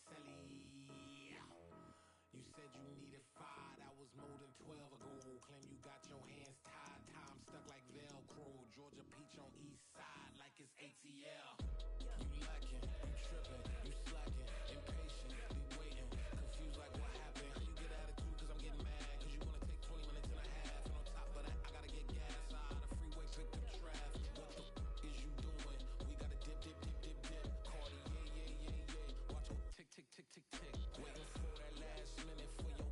Celly. You said you needed 5, that was more than 12 ago. Claim you got your hands tied, time stuck like Velcro. Georgia Peach on east side like it's ATL. You lacking, you tripping, you slacking, impatient, be waiting, confused like what happened. How you get attitude cause I'm getting mad, cause you wanna take 20 minutes and a half. And on top of that, I gotta get gas out of the freeway, picked up traffic. What the is you doing? We gotta dip. Cardi, yeah. Watch your tick. Waiting for that last minute for your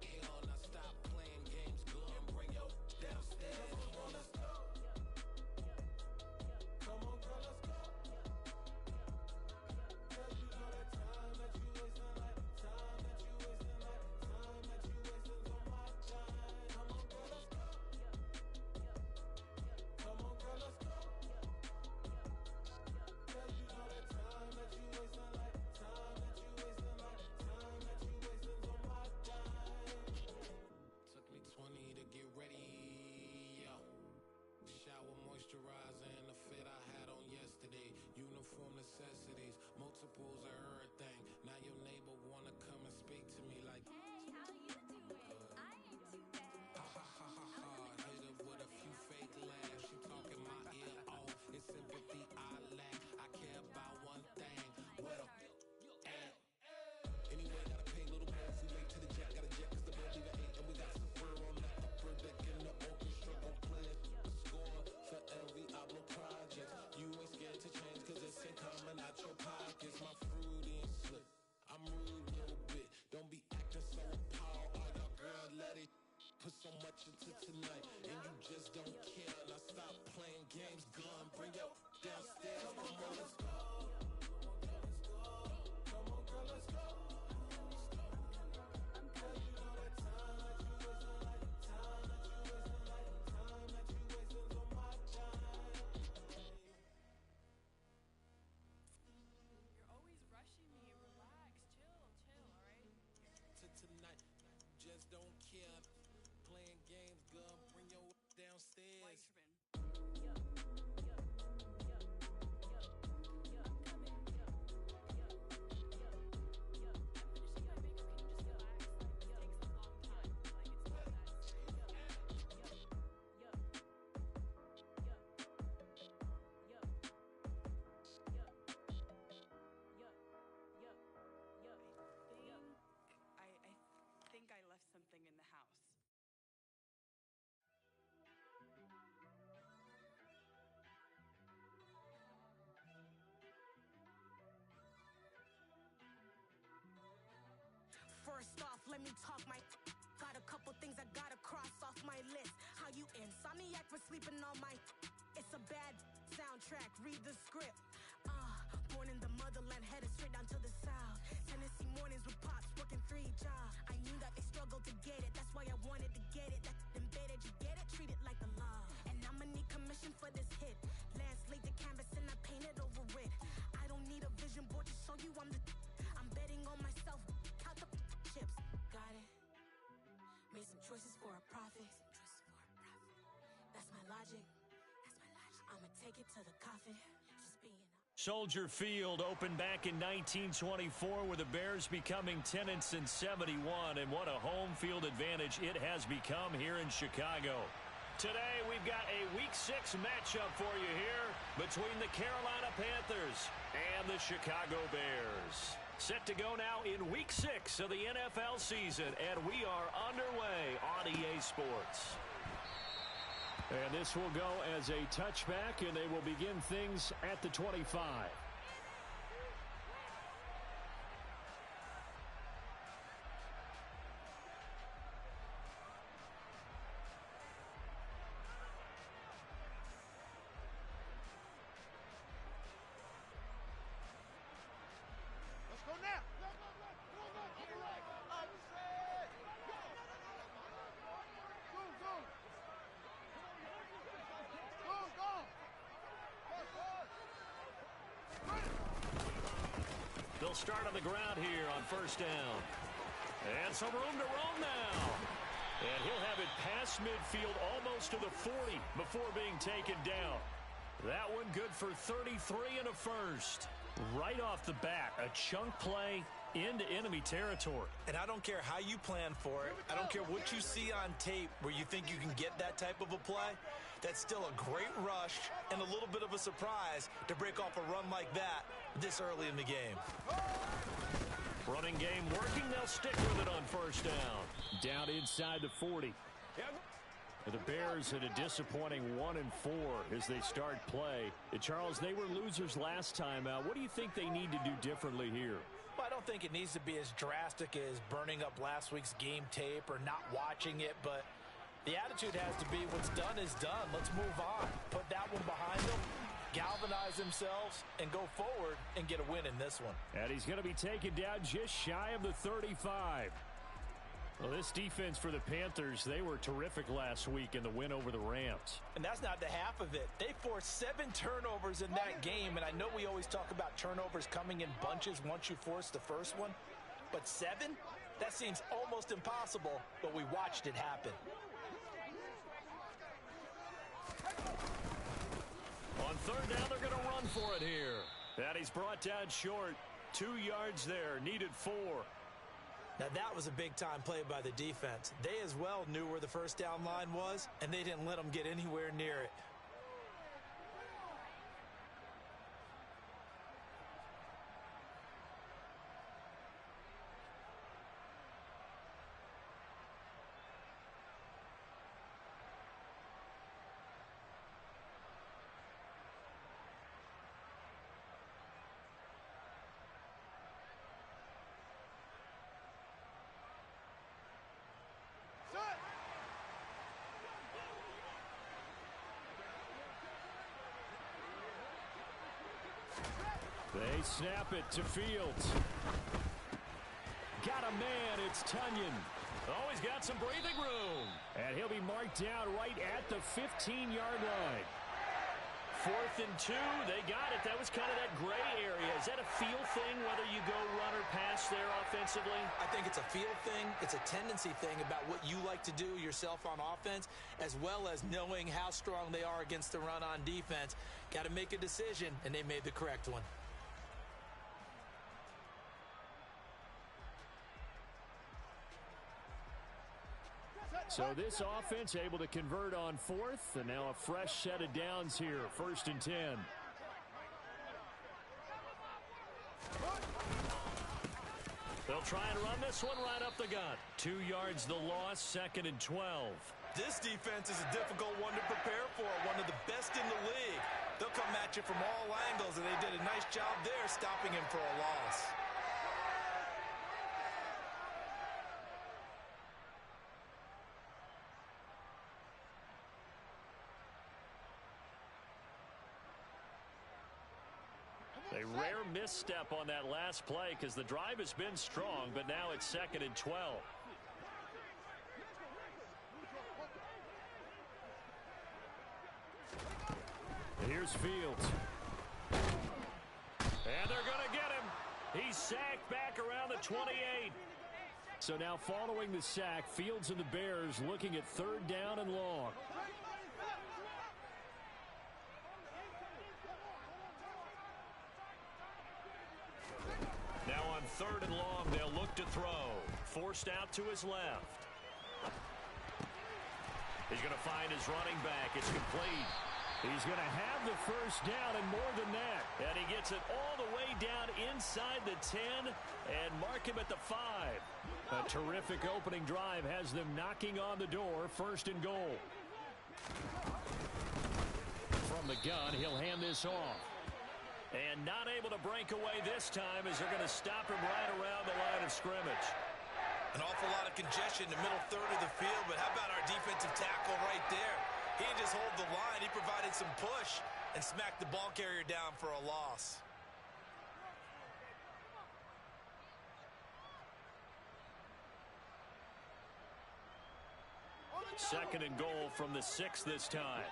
hell. Now stop playing games, go and bring your downstairs. Come on, let's go. Come on, girl, let's go. Cause you know that time that you wasting, like time that you wasting, like time that you wasting on my time. Come on, girl, let's go. Come on, girl, let's go. Cause you know that time that you wasting, like time that you wasting, like time that you wasting on my time. Took me 20 to get ready, yo. Shower, moisturizer, and the fit I had on yesterday. Uniform necessities, multiples of everything. Now your neighbor wanna come and speak to me like, hey, how you doing? I ain't too bad. ha. Hit her with a few fake laughs. She talking my ear off. It's sympathy I lack. I care about one thing. Well, at. Anyway, gotta pay a little more if we late to the jet. Got a jet cause the boat leave at 8. And we got Super on the upper deck in the orchestra. Gon' play a score for every album project. You ain't scared to change cause it's ain't coming out your pockets. My fruity and slick. I'm rude a little bit. Don't be acting so appalled. All y'all girl let it put so much into tonight. And you just don't care. Now stop playing games. Gun, bring your downstairs. Come on, let's go. Come on, girl, let's go. Rushing me, relax, chill, alright? To tonight, just don't care. Playing games, girl, bring your downstairs. I think I left something in the house. First off, let me talk my got a couple things I gotta cross off my list. How you insomniac for sleeping on my it's a bad soundtrack, read the script. Born in the motherland, headed straight down to the south. Tennessee mornings with pops, working 3 jobs. I knew that they struggled to get it, that's why I wanted to get it. That embedded, you get it, treat it like the law. And I'ma need commission for this hit. Lance laid the canvas and I painted over it. I don't need a vision board to show you I'm betting on myself, count the chips. Got it. Made some choices for a profit. That's my logic. I'ma take it to the coffin. Just being Soldier Field opened back in 1924 with the Bears becoming 10-71, and what a home field advantage it has become here in Chicago. Today we've got a Week 6 matchup for you here between the Carolina Panthers and the Chicago Bears. Set to go now in Week 6 of the NFL season, and we are underway on EA Sports. And this will go as a touchback, and they will begin things at the 25. Let's go now. They'll start on the ground here on first down. And some room to roam now. And he'll have it past midfield almost to the 40 before being taken down. That one good for 33 and a first. Right off the bat, a chunk play into enemy territory. And I don't care how you plan for it. I don't care what you see on tape where you think you can get that type of a play. That's still a great rush and a little bit of a surprise to break off a run like that this early in the game. Running game working. They'll stick with it on first down. Down inside the 40. The Bears had a disappointing 1-4 as they start play. Charles, they were losers last time out. What do you think they need to do differently here? Well, I don't think it needs to be as drastic as burning up last week's game tape or not watching it, but the attitude has to be what's done is done. Let's move on. Put that one behind them, galvanize themselves, and go forward and get a win in this one. And he's going to be taken down just shy of the 35. Well, this defense for the Panthers, they were terrific last week in the win over the Rams. And that's not the half of it. They forced 7 turnovers in that game, and I know we always talk about turnovers coming in bunches once you force the first one, but 7? That seems almost impossible, but we watched it happen. On third down, they're going to run for it here. And he's brought down short. 2 yards there, needed 4. Now, that was a big-time play by the defense. They as well knew where the first down line was, and they didn't let them get anywhere near it. They snap it to Fields. Got a man, it's Tunyon. Oh, he's got some breathing room. And he'll be marked down right at the 15-yard line. 4th and 2, they got it. That was kind of that gray area. Is that a feel thing, whether you go run or pass there offensively? I think it's a feel thing. It's a tendency thing about what you like to do yourself on offense, as well as knowing how strong they are against the run on defense. Got to make a decision, and they made the correct one. So this offense able to convert on 4th, and now a fresh set of downs here, 1st and 10. They'll try and run this one right up the gut. 2 yards the loss, 2nd and 12. This defense is a difficult one to prepare for, one of the best in the league. They'll come at you from all angles, and they did a nice job there stopping him for a loss. A rare misstep on that last play because the drive has been strong, but now it's 2nd and 12. Here's Fields. And they're going to get him. He's sacked back around the 28. So now following the sack, Fields and the Bears looking at 3rd down and long. Now on 3rd and long, they'll look to throw. Forced out to his left. He's going to find his running back. It's complete. He's going to have the first down and more than that. And he gets it all the way down inside the 10 and mark him at the 5. A terrific opening drive has them knocking on the door. 1st and goal. From the gun, he'll hand this off. And not able to break away this time as they're going to stop him right around the line of scrimmage. An awful lot of congestion in the middle third of the field, but how about our defensive tackle right there? He didn't just hold the line. He provided some push and smacked the ball carrier down for a loss. Second and goal from the 6 this time.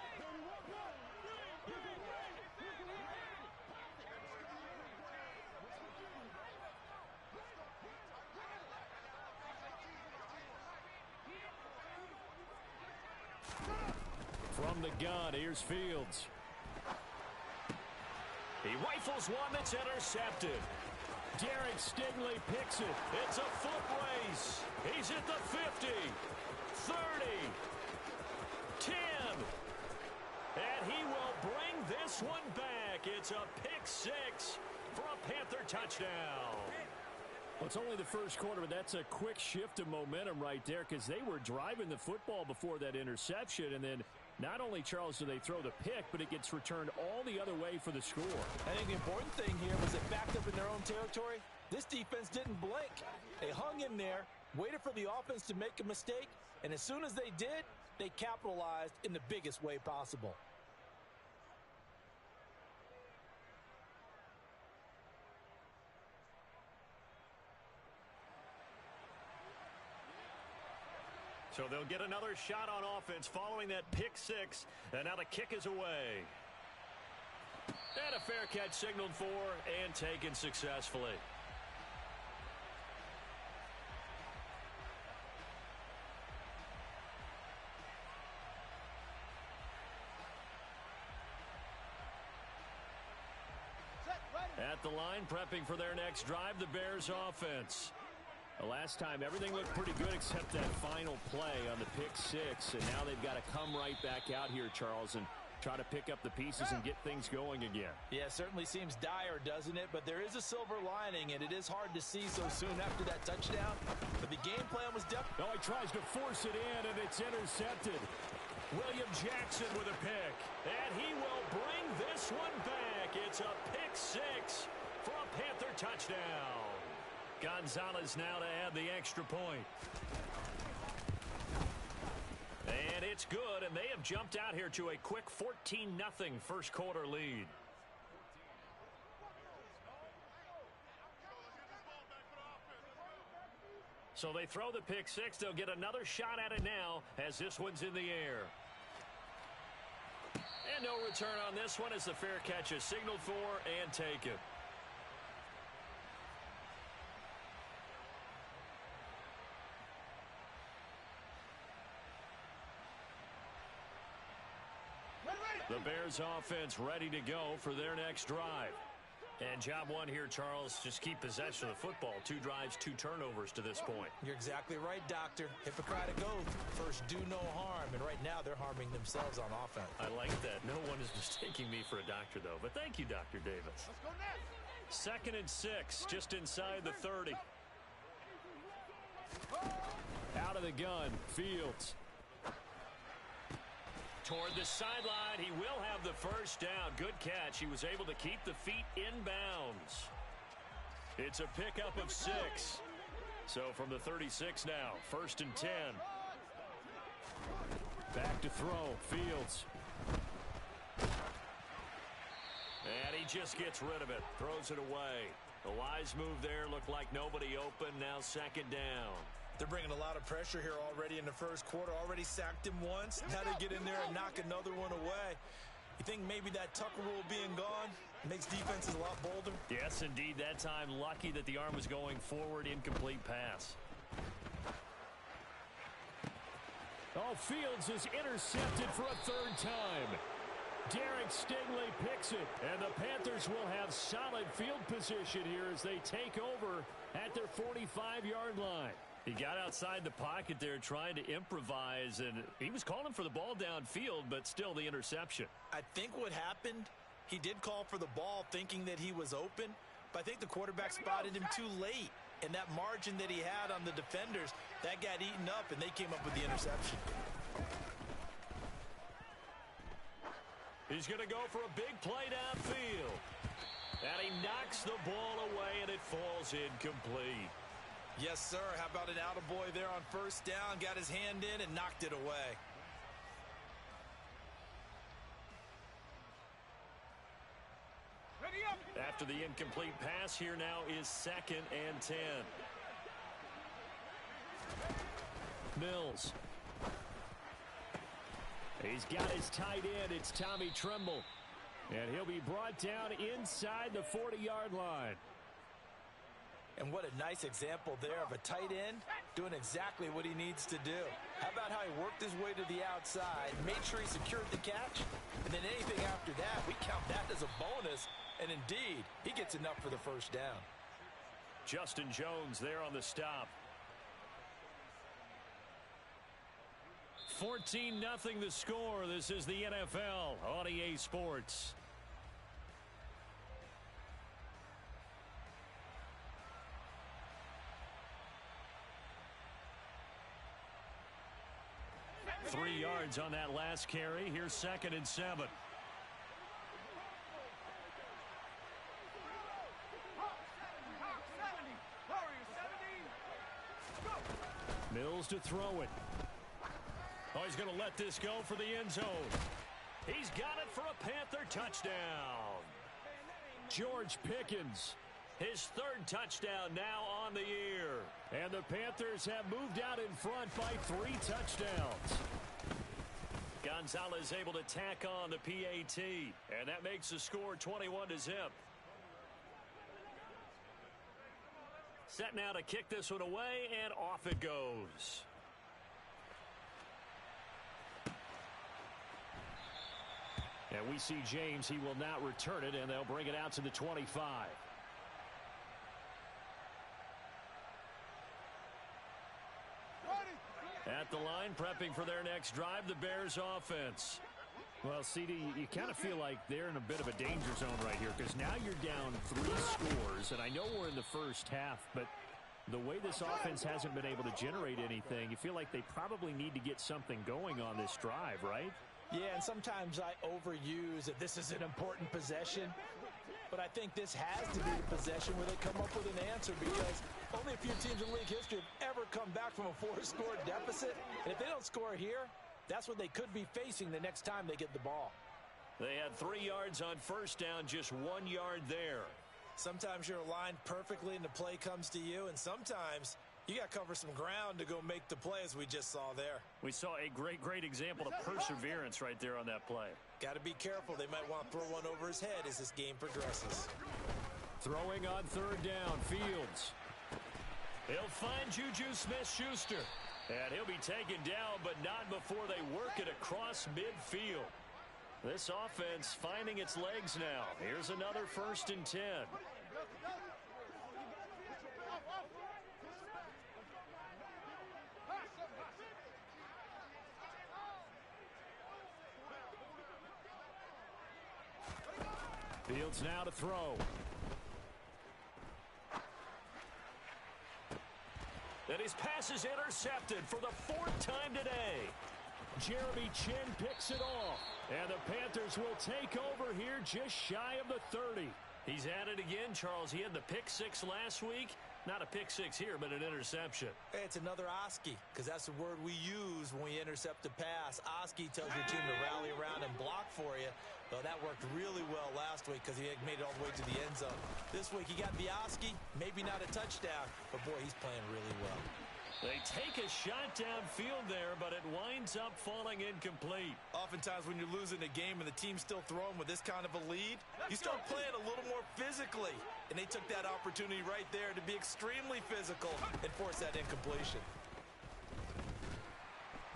From the gun, here's Fields. He rifles one that's intercepted. Derek Stingley picks it. It's a foot race. He's at the 50, 30, 10. And he will bring this one back. It's a pick six for a Panther touchdown. Well, it's only the first quarter, but that's a quick shift of momentum right there because they were driving the football before that interception. And then not only, Charles, do they throw the pick, but it gets returned all the other way for the score. I think the important thing here was they backed up in their own territory. This defense didn't blink. They hung in there, waited for the offense to make a mistake, and as soon as they did, they capitalized in the biggest way possible. So they'll get another shot on offense following that pick six, and now the kick is away. And a fair catch signaled for and taken successfully. At the line, prepping for their next drive, the Bears offense. The last time, everything looked pretty good except that final play on the pick six. And now they've got to come right back out here, Charles, and try to pick up the pieces and get things going again. Yeah, it certainly seems dire, doesn't it? But there is a silver lining, and it is hard to see so soon after that touchdown. But the game plan was definitely... Oh, he tries to force it in, and it's intercepted. William Jackson with a pick, and he will bring this one back. It's a pick six for a Panther touchdown. Gonzalez now to add the extra point. And it's good, and they have jumped out here to a quick 14-0 first quarter lead. So they throw the pick six. They'll get another shot at it now as this one's in the air. And no return on this one as the fair catch is signaled for and taken. The Bears offense ready to go for their next drive. And job one here, Charles, just keep possession of the football. 2 drives, 2 turnovers to this point. You're exactly right, Doctor. Hippocratic oath. First, do no harm. And right now, they're harming themselves on offense. I like that. No one is mistaking me for a doctor, though. But thank you, Dr. Davis. Let's go next. 2nd and 6, just inside the 30. Out of the gun, Fields. Toward the sideline, he will have the first down. Good catch. He was able to keep the feet inbounds. It's a pickup of 6. So from the 36 now, 1st and 10. Back to throw, Fields. And he just gets rid of it, throws it away. The wise move there, looked like nobody open, now 2nd down. They're bringing a lot of pressure here already in the first quarter. Already sacked him once. Now they get in there and knock another one away. You think maybe that Tucker rule being gone makes defenses a lot bolder? Yes, indeed. That time, lucky that the arm was going forward. Incomplete pass. Oh, Fields is intercepted for a 3rd time. Derek Stingley picks it, and the Panthers will have solid field position here as they take over at their 45-yard line. He got outside the pocket there trying to improvise, and he was calling for the ball downfield, but still the interception. I think what happened, he did call for the ball thinking that he was open, but I think the quarterback spotted him too late. And that margin that he had on the defenders, that got eaten up, and they came up with the interception. He's going to go for a big play downfield. And he knocks the ball away, and it falls incomplete. Yes, sir. How about an attaboy there on 1st down? Got his hand in and knocked it away. Ready up. After the incomplete pass, here now is 2nd and 10. Mills. He's got his tight end. It's Tommy Tremble. And he'll be brought down inside the 40-yard line. And what a nice example there of a tight end doing exactly what he needs to do. How about how he worked his way to the outside, made sure he secured the catch, and then anything after that, we count that as a bonus. And indeed, he gets enough for the first down. Justin Jones there on the stop. 14-0 the score. This is the NFL on EA Sports. Three yards on that last carry. Here's 2nd and 7. Mills to throw it. Oh, he's going to let this go for the end zone. He's got it for a Panther touchdown. George Pickens, his 3rd touchdown now on the year. And the Panthers have moved out in front by 3 touchdowns. Gonzalez able to tack on the PAT, and that makes the score 21-0. Set now to kick this one away, and off it goes. And we see James. He will not return it, and they'll bring it out to the 25. At the line, prepping for their next drive, the Bears offense. Well, CD, you kind of feel like they're in a bit of a danger zone right here because now you're down 3 scores, and I know we're in the first half, but the way this offense hasn't been able to generate anything, you feel like they probably need to get something going on this drive, right? Yeah, and sometimes I overuse that this is an important possession, but I think this has to be the possession where they come up with an answer because only a few teams in league history have ever come back from a 4-score deficit, and if they don't score here, that's what they could be facing the next time they get the ball. They had 3 yards on first down, just 1 yard there. Sometimes you're aligned perfectly and the play comes to you, and sometimes you got to cover some ground to go make the play as we just saw there. We saw a great example of perseverance right there on that play. Got to be careful. They might want to throw one over his head as this game progresses. Throwing on 3rd down, Fields. He'll find Juju Smith-Schuster. And he'll be taken down, but not before they work it across midfield. This offense finding its legs now. Here's another 1st and 10. Fields now to throw. And his pass is intercepted for the 4th time today. Jeremy Chin picks it off. And the Panthers will take over here just shy of the 30. He's at it again, Charles. He had the pick 6 last week. Not a pick 6 here, but an interception. Hey, it's another Oski, because that's the word we use when we intercept a pass. Oski tells your team to rally around and block for you. Well, that worked really well last week because he made it all the way to the end zone. This week he got the Oski, maybe not a touchdown, but boy, he's playing really well. They take a shot downfield there, but it winds up falling incomplete. Oftentimes when you're losing a game and the team's still throwing with this kind of a lead, you start playing a little more physically. And they took that opportunity right there to be extremely physical and force that incompletion.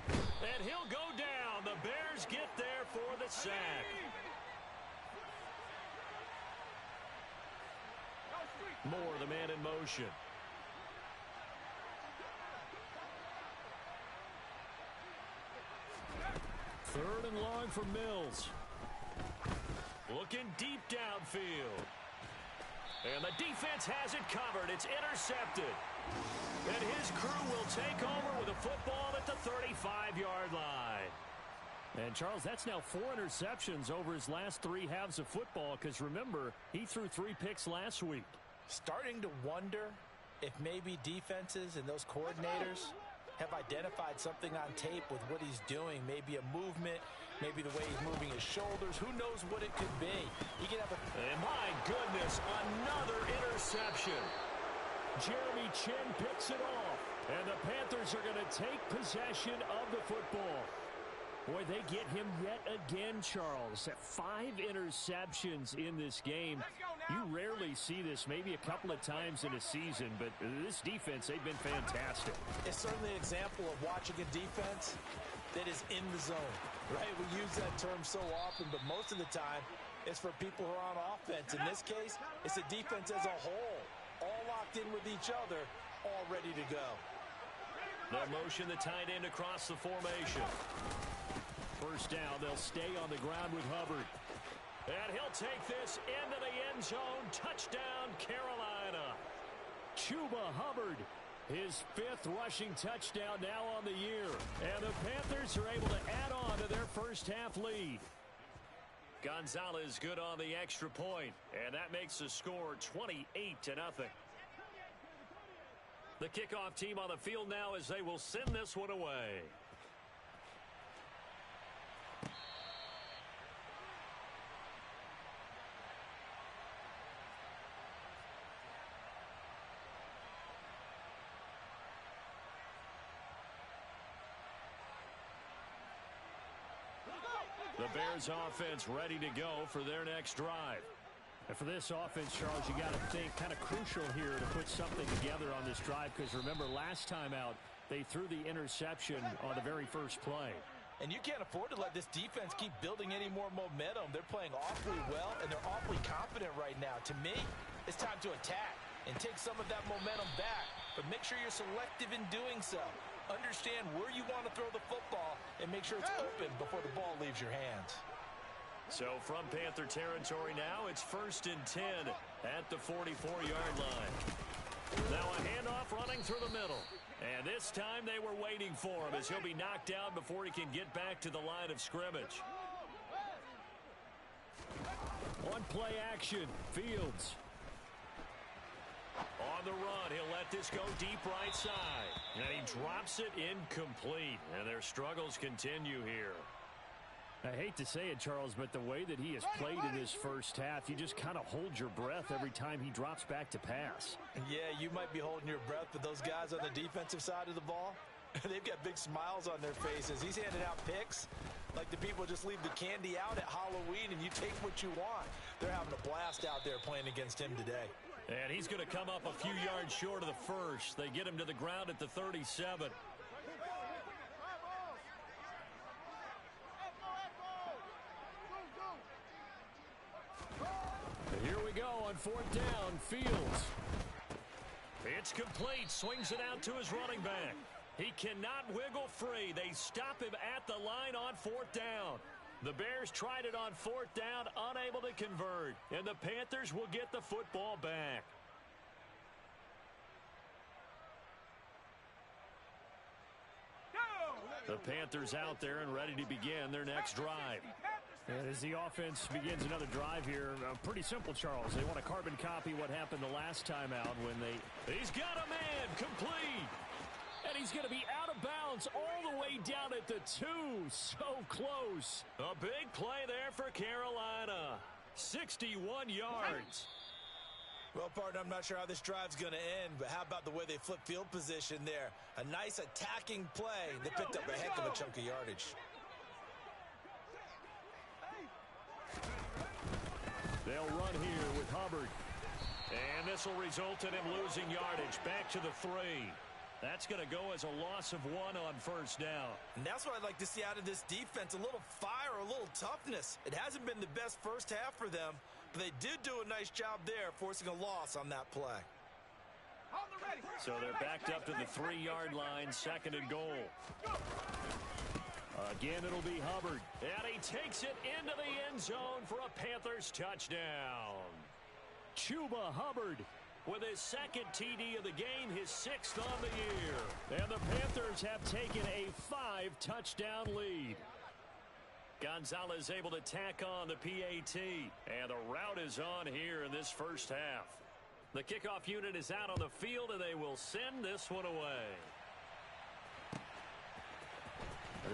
And he'll go down. The Bears get there for the sack. Moore, the man in motion. Third and long for Mills. Looking deep downfield. And the defense has it covered. It's intercepted. And his crew will take over with a football at the 35-yard line. And, Charles, that's now 4 interceptions over his last 3 halves of football because, remember, he threw 3 picks last week. Starting to wonder if maybe defenses and those coordinators have identified something on tape with what he's doing. Maybe a movement, maybe the way he's moving his shoulders. Who knows what it could be? He could have a... And my goodness, another interception. Jeremy Chin picks it off. And the Panthers are going to take possession of the football. Boy, they get him yet again, Charles. 5 interceptions in this game. You rarely see this, maybe a couple of times in a season, but this defense, they've been fantastic. It's certainly an example of watching a defense that is in the zone, right? We use that term so often, but most of the time, it's for people who are on offense. In this case, it's a defense as a whole, all locked in with each other, all ready to go. They'll motion the tight end across the formation. First down, they'll stay on the ground with Hubbard. And he'll take this into the end zone. Touchdown, Carolina. Chuba Hubbard, his 5th rushing touchdown now on the year. And the Panthers are able to add on to their first half lead. Gonzalez good on the extra point, and that makes the score 28-0. The kickoff team on the field now as they will send this one away. The Bears offense ready to go for their next drive. And for this offense, Charles, you got to think kind of crucial here to put something together on this drive, because remember last time out they threw the interception on the very first play. And you can't afford to let this defense keep building any more momentum. They're playing awfully well, and they're awfully confident right now. To me, it's time to attack and take some of that momentum back, but make sure you're selective in doing so. Understand where you want to throw the football and make sure it's open before the ball leaves your hands. So from Panther territory now, it's 1st and 10 at the 44-yard line. Now a handoff running through the middle. And this time they were waiting for him as he'll be knocked down before he can get back to the line of scrimmage. On play action, Fields. On the run, he'll let this go deep right side. And he drops it incomplete. And their struggles continue here. I hate to say it, Charles, but the way that he has played in this first half, you just kind of hold your breath every time he drops back to pass. Yeah, you might be holding your breath, but those guys on the defensive side of the ball, they've got big smiles on their faces. He's handing out picks like the people just leave the candy out at Halloween and you take what you want. They're having a blast out there playing against him today. And he's going to come up a few yards short of the first. They get him to the ground at the 37. Here we go on 4th down, Fields. It's complete. Swings it out to his running back. He cannot wiggle free. They stop him at the line on 4th down. The Bears tried it on 4th down, unable to convert. And the Panthers will get the football back. The Panthers out there and ready to begin their next drive. And as the offense begins another drive here, pretty simple, Charles. They want to carbon copy what happened the last time out when they... He's got a man, complete. And he's going to be out of bounds all the way down at the 2. So close. A big play there for Carolina. 61 yards. Well, partner, I'm not sure how this drive's going to end, but how about the way they flip field position there? A nice attacking play. They picked up a heck of a chunk of yardage. They'll run here with Hubbard. And this will result in him losing yardage. Back to the 3. That's going to go as a loss of 1 on 1st down. And that's what I'd like to see out of this defense. A little fire, a little toughness. It hasn't been the best first half for them, but they did do a nice job there, forcing a loss on that play. So they're backed up to the 3-yard line, 2nd and goal. Again, it'll be Hubbard. And he takes it into the end zone for a Panthers touchdown. Chuba Hubbard. With his 2nd TD of the game, his 6th on the year. And the Panthers have taken a 5-touchdown lead. Gonzalez able to tack on the PAT. And the route is on here in this first half. The kickoff unit is out on the field, and they will send this one away.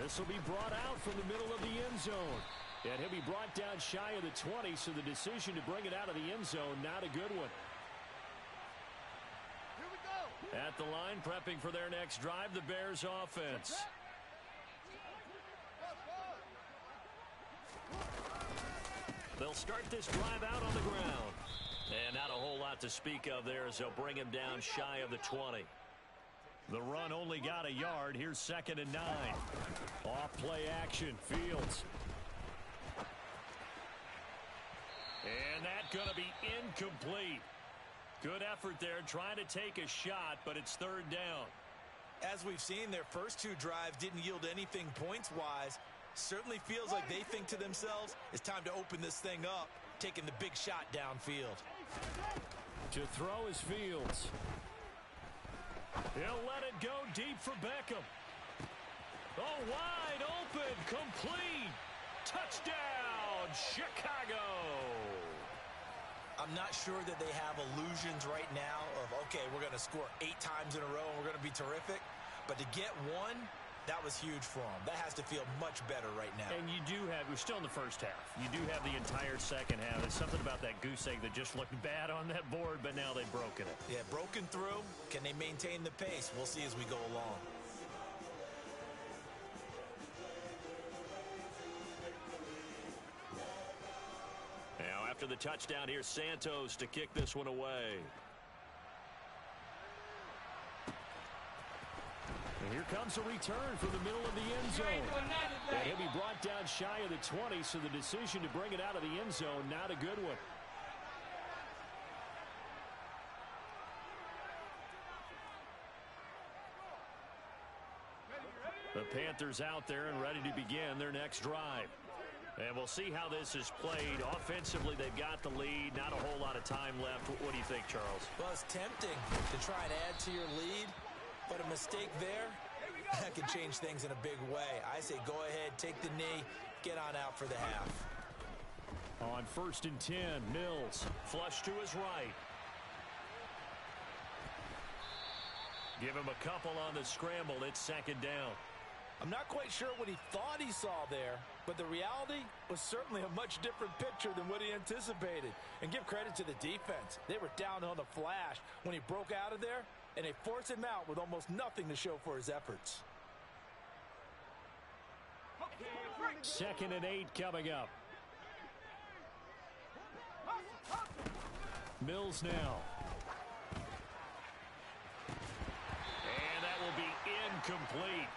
This will be brought out from the middle of the end zone. And he'll be brought down shy of the 20, so the decision to bring it out of the end zone, not a good one. At the line, prepping for their next drive, the Bears offense. They'll start this drive out on the ground. And not a whole lot to speak of there as they'll bring him down shy of the 20. The run only got a yard. Here's 2nd and 9. Off play action. Fields. And that's going to be incomplete. Good effort there trying to take a shot, but it's 3rd down. As we've seen, their first 2 drives didn't yield anything points-wise. Certainly feels like they think to themselves, it's time to open this thing up, taking the big shot downfield. To throw is Fields. He'll let it go deep for Beckham. Oh, wide open, complete. Touchdown, Chicago. I'm not sure that they have illusions right now of, okay, we're going to score 8 times in a row and we're going to be terrific. But to get one, that was huge for them. That has to feel much better right now. And you do have, we're still in the first half. You do have the entire second half. There's something about that goose egg that just looked bad on that board, but now they've broken it. Yeah, broken through. Can they maintain the pace? We'll see as we go along. Now after the touchdown, here's Santos to kick this one away. And here comes a return from the middle of the end zone. And he'll be brought down shy of the 20, so the decision to bring it out of the end zone, not a good one. The Panthers out there and ready to begin their next drive. And we'll see how this is played. Offensively, they've got the lead. Not a whole lot of time left. What do you think, Charles? Well, it's tempting to try and add to your lead, but a mistake there, that could change things in a big way. I say go ahead, take the knee, get on out for the half. On 1st and 10, Mills. Flush to his right. Give him a couple on the scramble. It's 2nd down. I'm not quite sure what he thought he saw there, but the reality was certainly a much different picture than what he anticipated. And give credit to the defense. They were down on the flash when he broke out of there, and they forced him out with almost nothing to show for his efforts. 2nd and 8 coming up. Mills now. And that will be incomplete.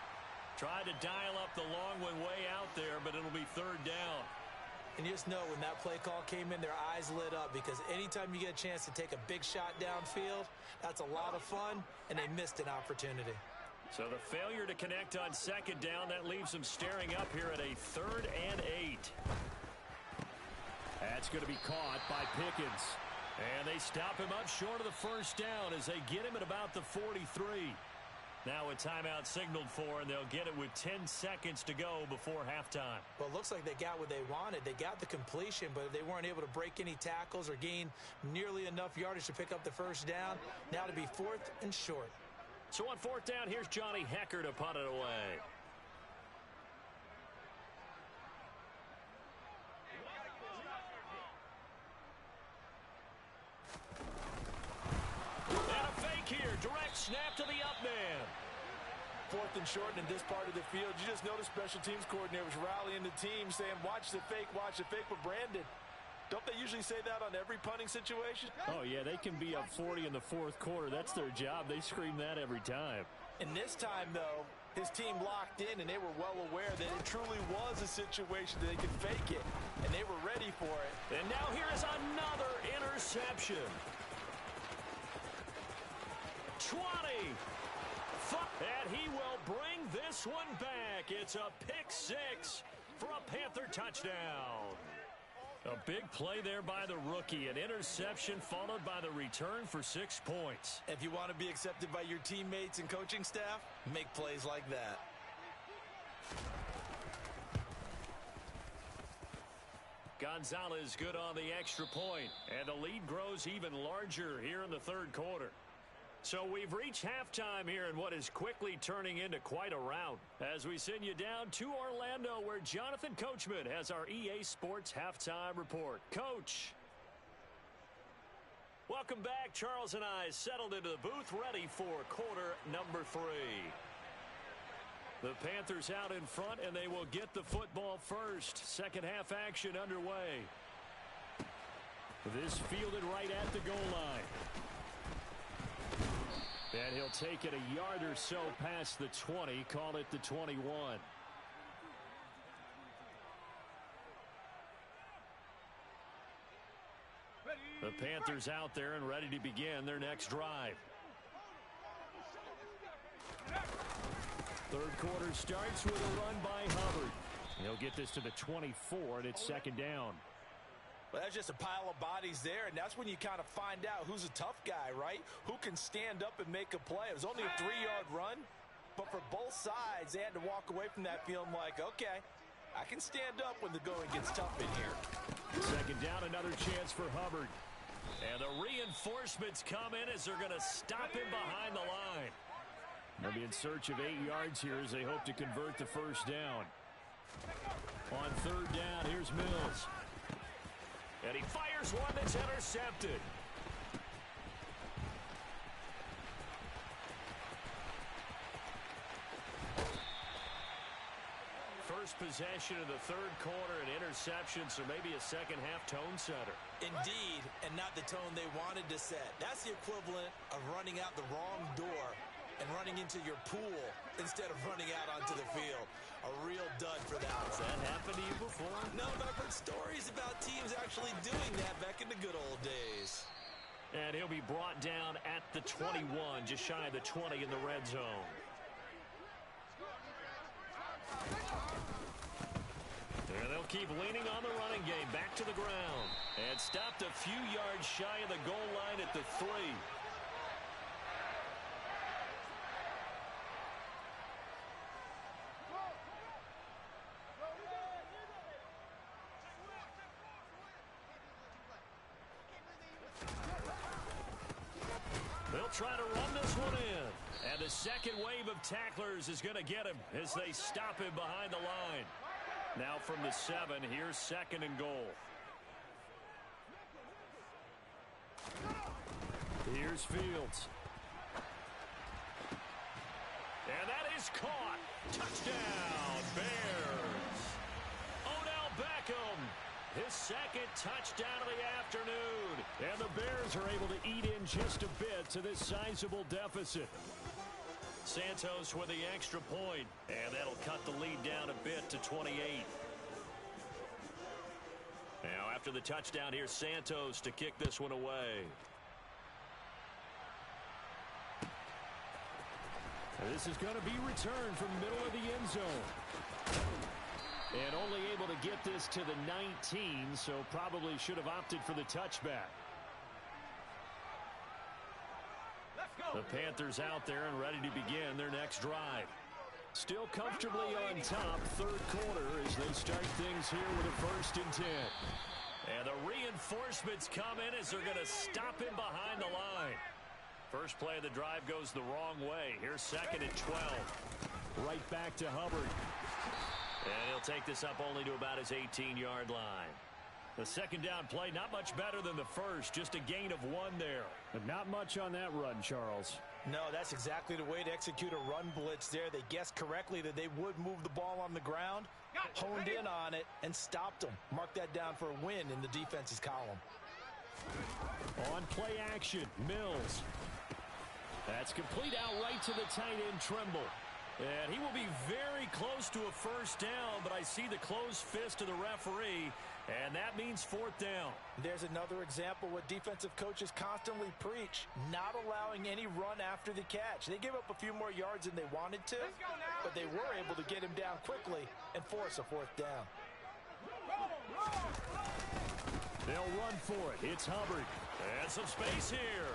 Tried to dial up the long one way out there, but it'll be 3rd down. And you just know when that play call came in, their eyes lit up, because anytime you get a chance to take a big shot downfield, that's a lot of fun, and they missed an opportunity. So the failure to connect on 2nd down, that leaves them staring up here at a 3rd and 8. That's going to be caught by Pickens. And they stop him up short of the 1st down as they get him at about the 43. Now a timeout signaled for, and they'll get it with 10 seconds to go before halftime. Well, it looks like they got what they wanted. They got the completion, but they weren't able to break any tackles or gain nearly enough yardage to pick up the 1st down. Now to be 4th and short. So on 4th down, here's Johnny Hecker to punt it away. And a fake here. Direct snap to the up man. 4th and short, and in this part of the field, you just notice special teams coordinators rallying the team, saying, watch the fake with Brandon. Don't they usually say that on every punting situation? Oh, yeah, they can be up 40 in the 4th quarter. That's their job. They scream that every time. And this time, though, his team locked in, and they were well aware that it truly was a situation that they could fake it, and they were ready for it. And now here is another interception. 20. And he will bring this one back. It's a pick 6 for a Panther touchdown. A big play there by the rookie. An interception followed by the return for 6 points. If you want to be accepted by your teammates and coaching staff, make plays like that. Gonzalez good on the extra point, and the lead grows even larger here in the 3rd quarter. So we've reached halftime here in what is quickly turning into quite a rout as we send you down to Orlando, where Jonathan Coachman has our EA Sports Halftime Report. Coach. Welcome back. Charles and I settled into the booth ready for quarter number 3. The Panthers out in front, and they will get the football first. Second half action underway. This fielded right at the goal line. And he'll take it a yard or so past the 20, call it the 21. The Panthers out there and ready to begin their next drive. Third quarter starts with a run by Hubbard. He'll get this to the 24, and it's second down. Well, that's just a pile of bodies there, and that's when you kind of find out who's a tough guy, right? Who can stand up and make a play. It was only a 3-yard run, but for both sides, they had to walk away from that feeling like, okay, I can stand up when the going gets tough in here. Second down, another chance for Hubbard. And the reinforcements come in as they're going to stop him behind the line. They'll be in search of 8 yards here as they hope to convert the first down. On third down, here's Mills. And he fires one that's intercepted. First possession of the third quarter, an interception, so maybe a second-half tone setter. Indeed, and not the tone they wanted to set. That's the equivalent of running out the wrong door and running into your pool instead of running out onto the field. A real dud for that one. Has that happened to you before? No, but I've heard stories about teams actually doing that back in the good old days. And he'll be brought down at the 21, just shy of the 20 in the red zone. And they'll keep leaning on the running game, back to the ground. And stopped a few yards shy of the goal line at the 3. They'll try to run this one in. And the second wave of tacklers is going to get him as they stop him behind the line. Now from the 7, here's second and goal. Here's Fields. And that is caught. Touchdown, Bears. Odell Beckham, his second touchdown of the afternoon. And the Bears are able to eat in just a bit to this sizable deficit. Santos with the extra point, and that'll cut the lead down a bit to 28. Now after the touchdown, here's Santos to kick this one away. This is going to be returned from middle of the end zone. And only able to get this to the 19, so probably should have opted for the touchback. The Panthers out there and ready to begin their next drive. Still comfortably on top, third quarter, as they start things here with a 1st and 10. And the reinforcements come in as they're going to stop him behind the line. First play of the drive goes the wrong way. Here's second and 12. Right back to Hubbard. And he'll take this up only to about his 18-yard line. The second down play, not much better than the first, just a gain of 1 there. But not much on that run, Charles. No, that's exactly the way to execute a run blitz there. They guessed correctly that they would move the ball on the ground, honed in on it, and stopped them. Mark that down for a win in the defense's column. On play action, Mills. That's complete out right to the tight end, Trimble. And he will be very close to a first down, but I see the closed fist of the referee, and that means 4th down. There's another example what defensive coaches constantly preach, not allowing any run after the catch. They gave up a few more yards than they wanted to, but they were able to get him down quickly and force a 4th down. They'll run for it. It's Hubbard. And some space here.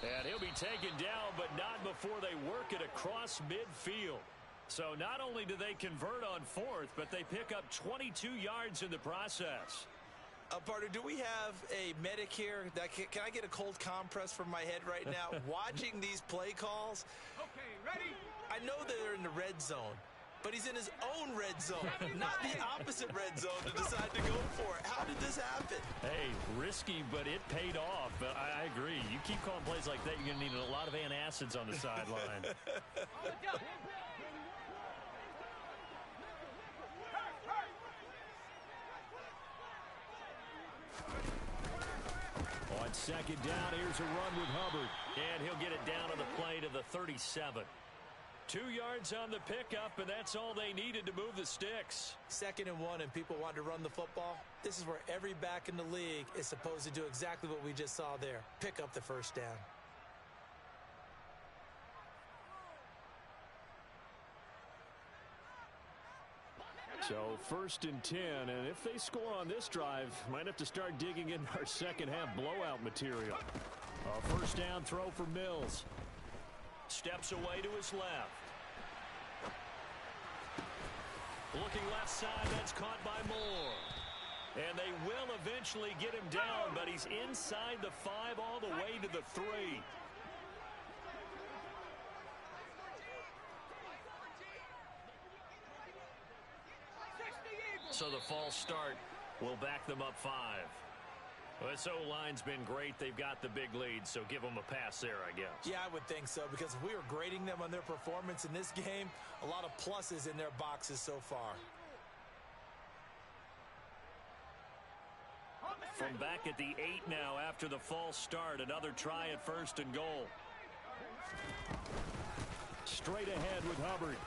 And he'll be taken down, but not before they work it across midfield. So not only do they convert on 4th, but they pick up 22 yards in the process. Partner, do we have a medic here? Can I get a cold compress from my head right now? Watching these play calls, Okay, ready? I know they're in the red zone, but he's in his own red zone, not the opposite red zone to decide to go for it. How did this happen? Hey, risky, but it paid off. But I agree. You keep calling plays like that, you're going to need a lot of antacids on the sideline. second down. Here's a run with Hubbard. And he'll get it down on the play to the 37. 2 yards on the pickup, and that's all they needed to move the sticks. 2nd and 1, and people want to run the football. This is where every back in the league is supposed to do exactly what we just saw there. Pick up the first down. So 1st and 10, and if they score on this drive, might have to start digging in our second half blowout material. A first down throw for Mills. Steps away to his left. Looking left side, that's caught by Moore. And they will eventually get him down, but he's inside the 5 all the way to the 3. So the false start will back them up 5. Well, this O-line's been great. They've got the big lead, so give them a pass there, I guess. Yeah, I would think so, because if we were grading them on their performance in this game, a lot of pluses in their boxes so far. From back at the 8 now after the false start, another try at 1st and goal. Straight ahead with Hubbard.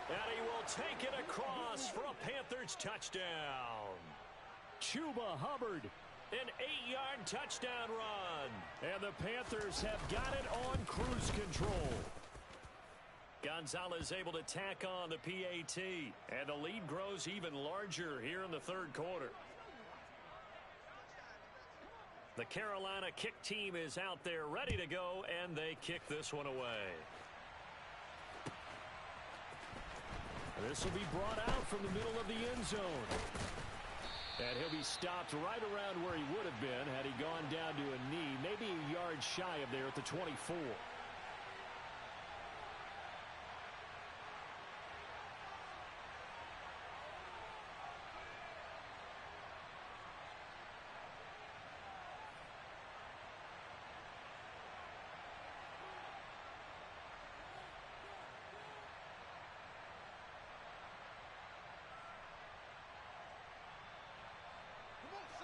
And he will take it across for a Panthers touchdown. Chuba Hubbard. An 8-yard touchdown run. And the Panthers have got it on cruise control. Gonzalez able to tack on the PAT. And the lead grows even larger here in the 3rd quarter. The Carolina kick team is out there ready to go, and they kick this one away. This will be brought out from the middle of the end zone. And he'll be stopped right around where he would have been had he gone down to a knee, maybe a yard shy of there at the 24.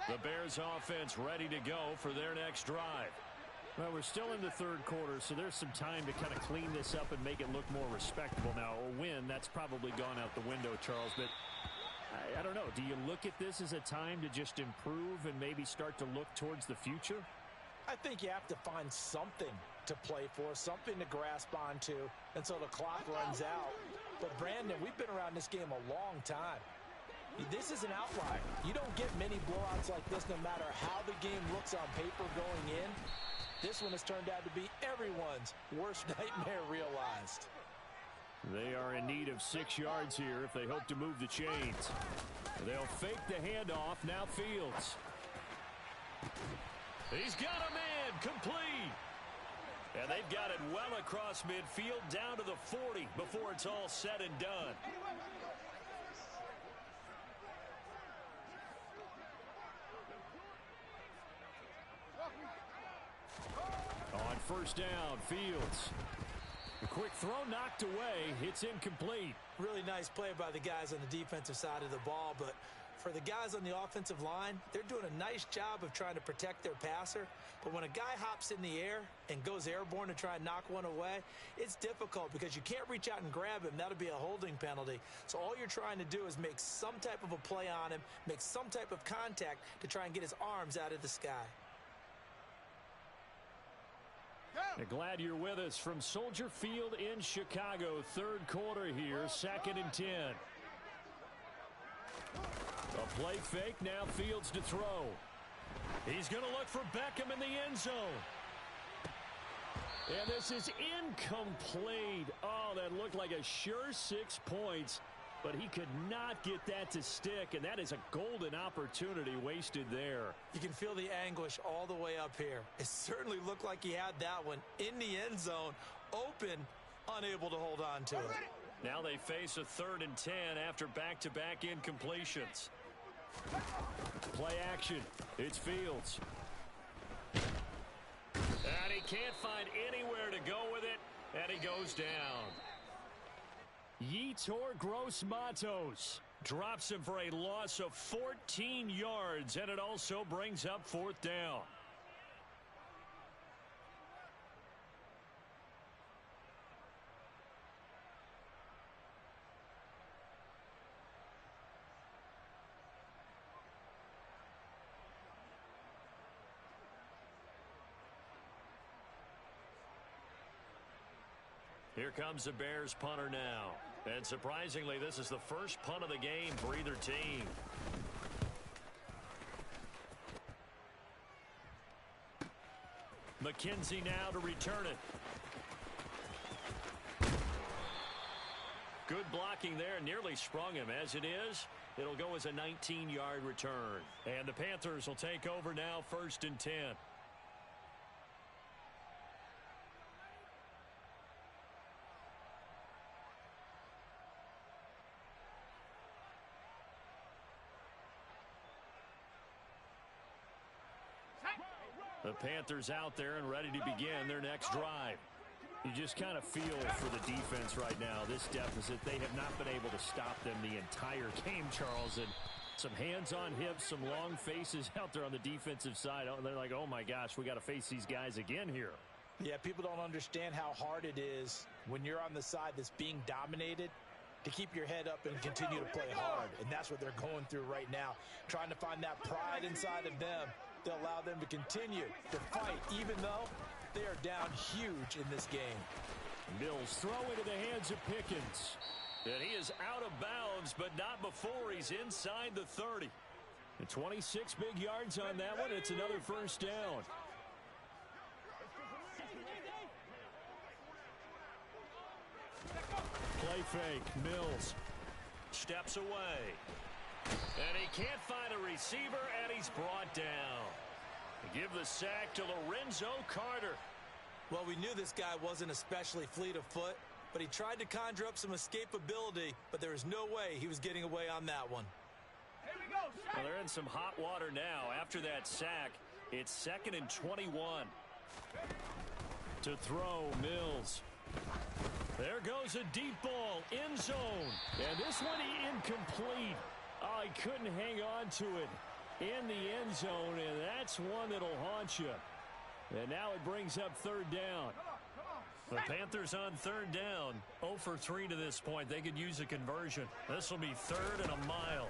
The Bears offense ready to go for their next drive. Well, we're still in the 3rd quarter, so there's some time to kind of clean this up and make it look more respectable. Now, a win, that's probably gone out the window, Charles, but I don't know. Do you look at this as a time to just improve and maybe start to look towards the future? I think you have to find something to play for, something to grasp onto until the clock runs out. But, Brandon, we've been around this game a long time. This is an outlier. You don't get many blowouts like this no matter how the game looks on paper going in. This one has turned out to be everyone's worst nightmare realized. They are in need of 6 yards here if they hope to move the chains. They'll fake the handoff. Now Fields. He's got a man complete. And they've got it well across midfield down to the 40 before it's all said and done. On first down, Fields. A quick throw knocked away. It's incomplete. Really nice play by the guys on the defensive side of the ball, but for the guys on the offensive line, they're doing a nice job of trying to protect their passer. But when a guy hops in the air and goes airborne to try and knock one away, it's difficult because you can't reach out and grab him. That'll be a holding penalty. So all you're trying to do is make some type of a play on him, make some type of contact to try and get his arms out of the sky. Glad you're with us from Soldier Field in Chicago. 3rd quarter here, 2nd and 10. A play fake, now Fields to throw. He's going to look for Beckham in the end zone. And this is incomplete. Oh, that looked like a sure 6 points, but he could not get that to stick, and that is a golden opportunity wasted there. You can feel the anguish all the way up here. It certainly looked like he had that one in the end zone, open, unable to hold on to it. Now they face a 3rd and 10 after back-to-back incompletions. Play action. It's Fields. And he can't find anywhere to go with it, and he goes down. Yetur Gross-Matos drops him for a loss of 14 yards, and it also brings up 4th down. Here comes the Bears punter now. And surprisingly, this is the first punt of the game for either team. McKenzie now to return it. Good blocking there, nearly sprung him. As it is, it'll go as a 19-yard return. And the Panthers will take over now, 1st and 10. The Panthers out there and ready to begin their next drive. You just kind of feel for the defense right now, this deficit. They have not been able to stop them the entire game, Charles. And some hands on hips, some long faces out there on the defensive side. They're like, oh, my gosh, we got to face these guys again here. Yeah, people don't understand how hard it is when you're on the side that's being dominated to keep your head up and continue to play hard. And that's what they're going through right now, trying to find that pride inside of them to allow them to continue to fight, even though they are down huge in this game. Mills throw into the hands of Pickens. And he is out of bounds, but not before he's inside the 30. And 26 big yards on that one. It's another first down. Play fake. Mills steps away. And he can't find a receiver, and he's brought down. Give the sack to Lorenzo Carter. Well, we knew this guy wasn't especially fleet of foot, but he tried to conjure up some escapability, but there was no way he was getting away on that one. Here we go. Well, they're in some hot water now. After that sack, it's 2nd and 21. To throw, Mills. There goes a deep ball, end zone. And this one incomplete. Oh, he couldn't hang on to it in the end zone, and that's one that'll haunt you. And now it brings up 3rd down. The Panthers on 3rd down, 0 for 3 to this point. They could use a conversion. This will be 3rd and a mile.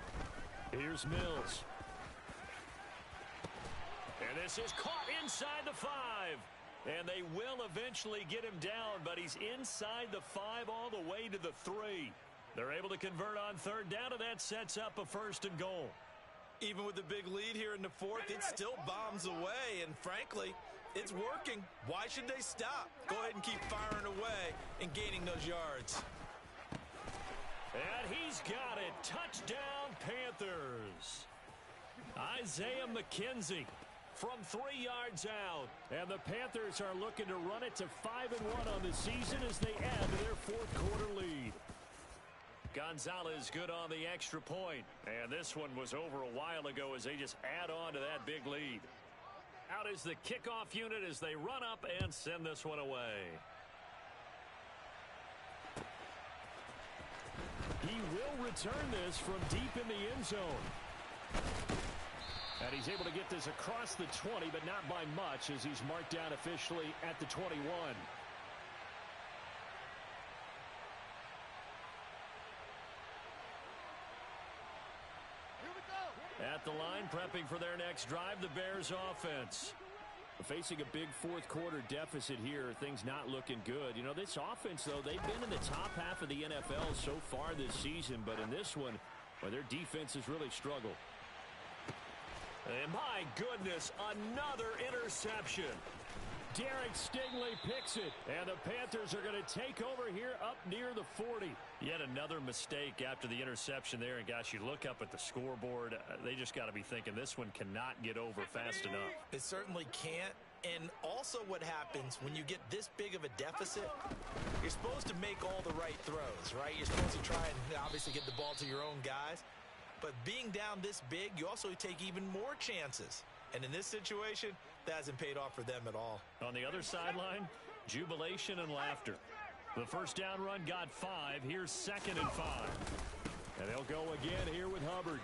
Here's Mills. And this is caught inside the 5. And they will eventually get him down, but he's inside the 5 all the way to the 3. They're able to convert on 3rd down, and that sets up a 1st and goal. Even with the big lead here in the 4th, it still bombs away, and frankly, it's working. Why should they stop? Go ahead and keep firing away and gaining those yards. And he's got it. Touchdown, Panthers. Isaiah McKenzie from 3 yards out. And the Panthers are looking to run it to 5-1 on the season as they add to their 4th quarter lead. Gonzalez good on the extra point. And this one was over a while ago as they just add on to that big lead. Out is the kickoff unit as they run up and send this one away. He will return this from deep in the end zone. And he's able to get this across the 20, but not by much as he's marked down officially at the 21. At the line, prepping for their next drive, the Bears offense. Facing a big 4th quarter deficit here, things not looking good. You know, this offense, though, they've been in the top half of the NFL so far this season, but in this one, well, their defense has really struggled. And my goodness, another interception. Derek Stingley picks it, and the Panthers are going to take over here up near the 40. Yet another mistake after the interception there, and gosh, you look up at the scoreboard, they just got to be thinking this one cannot get over fast enough. It certainly can't. And also what happens when you get this big of a deficit, you're supposed to make all the right throws, right? You're supposed to try and obviously get the ball to your own guys. But being down this big, you also take even more chances. And in this situation, that hasn't paid off for them at all. On the other sideline, jubilation and laughter. The first down run got 5. Here's 2nd and 5. And they'll go again here with Hubbard.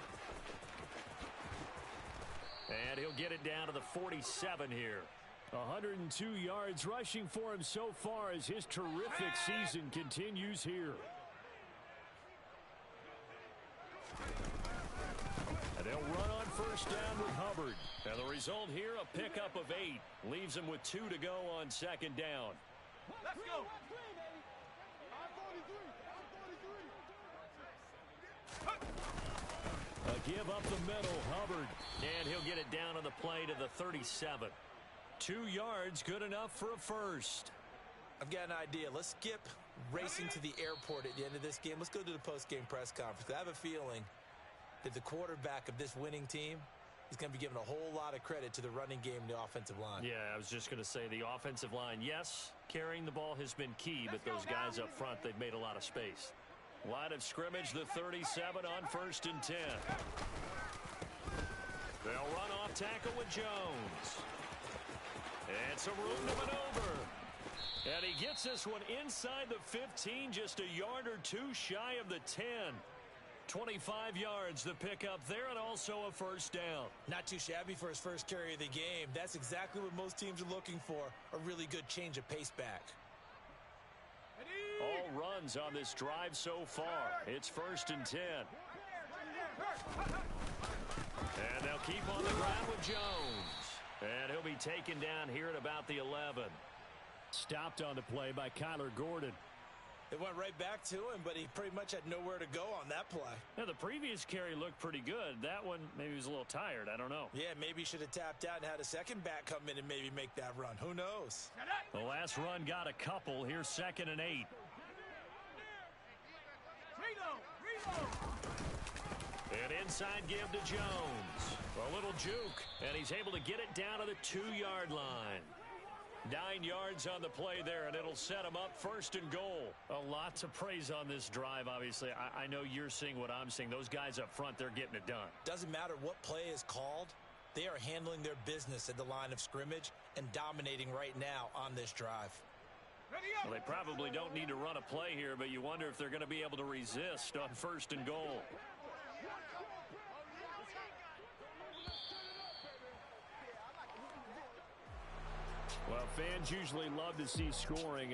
And he'll get it down to the 47 here. 102 yards rushing for him so far as his terrific season continues here. And they'll run on first down with Hubbard. And the result here, a pickup of 8. Leaves him with 2 to go on 2nd down. Let's go. A give up the middle, Hubbard. And he'll get it down on the play to the 37. 2 yards, good enough for a first. I've got an idea. Let's skip racing to the airport at the end of this game. Let's go to the post-game press conference. I have a feeling that the quarterback of this winning team is going to be given a whole lot of credit to the running game and the offensive line. Yeah, I was just going to say the offensive line, yes, carrying the ball has been key, but those guys up front, they've made a lot of space. Line of scrimmage, the 37 on 1st and 10. They'll run off tackle with Jones. And some room to maneuver. And he gets this one inside the 15, just a yard or two shy of the 10. 25 yards the pickup there, and also a first down. Not too shabby for his first carry of the game. That's exactly what most teams are looking for, a really good change of pace back. All runs on this drive so far. It's 1st and 10. And they'll keep on the ground with Jones. And he'll be taken down here at about the 11. Stopped on the play by Kyler Gordon. It went right back to him, but he pretty much had nowhere to go on that play. Now, the previous carry looked pretty good. That one, maybe he was a little tired. I don't know. Yeah, maybe he should have tapped out and had a second back come in and maybe make that run. Who knows? The last run got a couple. Here's 2nd and 8. An inside give to Jones. A little juke, and he's able to get it down to the 2-yard line. 9 yards on the play there, and it'll set him up 1st and goal. A lot to praise on this drive, obviously. I know you're seeing what I'm seeing. Those guys up front, they're getting it done. Doesn't matter what play is called. They are handling their business at the line of scrimmage and dominating right now on this drive. Well, they probably don't need to run a play here, but you wonder if they're going to be able to resist on 1st and goal. Well, fans usually love to see scoring.